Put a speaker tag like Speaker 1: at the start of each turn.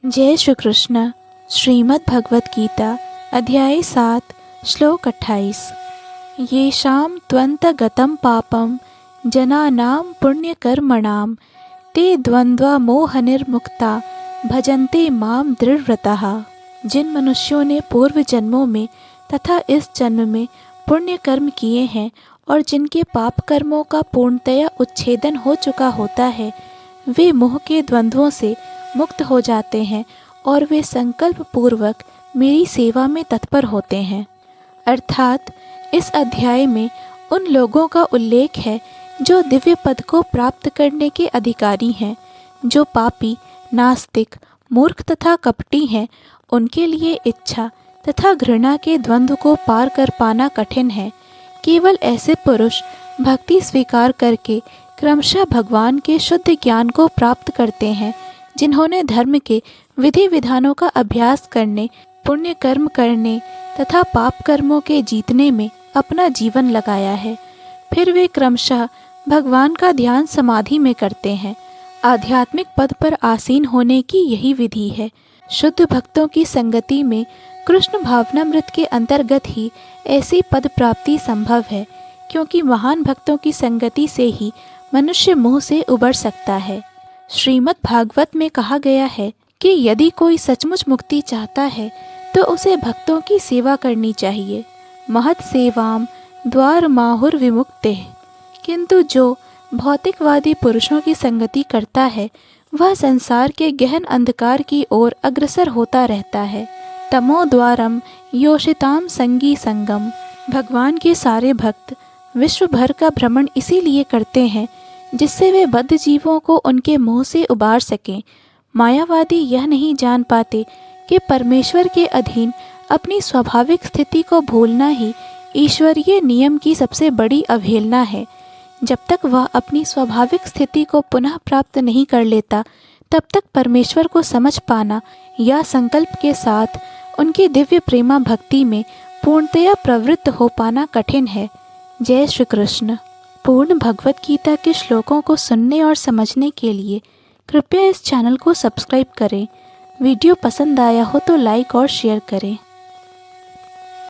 Speaker 1: जय श्री कृष्ण। श्रीमद् भगवत गीता अध्याय 7 श्लोक 28। येषां त्वन्तगतं पापं जनानां पुण्यकर्मणां ते द्वन्द्वा मोहनिर्मुक्ता भजन्ते मां दृढ़व्रताः। जिन मनुष्यों ने पूर्व जन्मों में तथा इस जन्म में पुण्य कर्म किए हैं और जिनके पाप कर्मों का पूर्णतया उच्छेदन हो चुका होता है, वे मोह के द्वंद्वों से मुक्त हो जाते हैं और वे संकल्प पूर्वक मेरी सेवा में तत्पर होते हैं। अर्थात इस अध्याय में उन लोगों का उल्लेख है जो दिव्य पद को प्राप्त करने के अधिकारी हैं। जो पापी, नास्तिक, मूर्ख तथा कपटी हैं, उनके लिए इच्छा तथा घृणा के द्वंद्व को पार कर पाना कठिन है। केवल ऐसे पुरुष भक्ति स्वीकार करके क्रमशः भगवान के शुद्ध ज्ञान को प्राप्त करते हैं, जिन्होंने धर्म के विधि विधानों का अभ्यास करने, पुण्य कर्म करने तथा पाप कर्मों के जीतने में अपना जीवन लगाया है। फिर वे क्रमशः भगवान का ध्यान समाधि में करते हैं। आध्यात्मिक पद पर आसीन होने की यही विधि है। शुद्ध भक्तों की संगति में कृष्ण भावनामृत के अंतर्गत ही ऐसी पद प्राप्ति संभव है, क्योंकि महान भक्तों की संगति से ही मनुष्य मोह से उबर सकता है। श्रीमद् भागवत में कहा गया है कि यदि कोई सचमुच मुक्ति चाहता है तो उसे भक्तों की सेवा करनी चाहिए। महत् सेवाम द्वार माहुर विमुक्ते। किंतु जो भौतिकवादी पुरुषों की संगति करता है, वह संसार के गहन अंधकार की ओर अग्रसर होता रहता है। तमो द्वारम योषिताम संगी संगम। भगवान के सारे भक्त विश्व भर का भ्रमण इसीलिए करते हैं जिससे वे बद्ध जीवों को उनके मोह से उबार सकें। मायावादी यह नहीं जान पाते कि परमेश्वर के अधीन अपनी स्वाभाविक स्थिति को भूलना ही ईश्वरीय नियम की सबसे बड़ी अवहेलना है। जब तक वह अपनी स्वाभाविक स्थिति को पुनः प्राप्त नहीं कर लेता, तब तक परमेश्वर को समझ पाना या संकल्प के साथ उनकी दिव्य प्रेमा भक्ति में पूर्णतया प्रवृत्त हो पाना कठिन है। जय श्री कृष्ण। पूर्ण भगवत गीता के श्लोकों को सुनने और समझने के लिए कृपया इस चैनल को सब्सक्राइब करें। वीडियो पसंद आया हो तो लाइक और शेयर करें।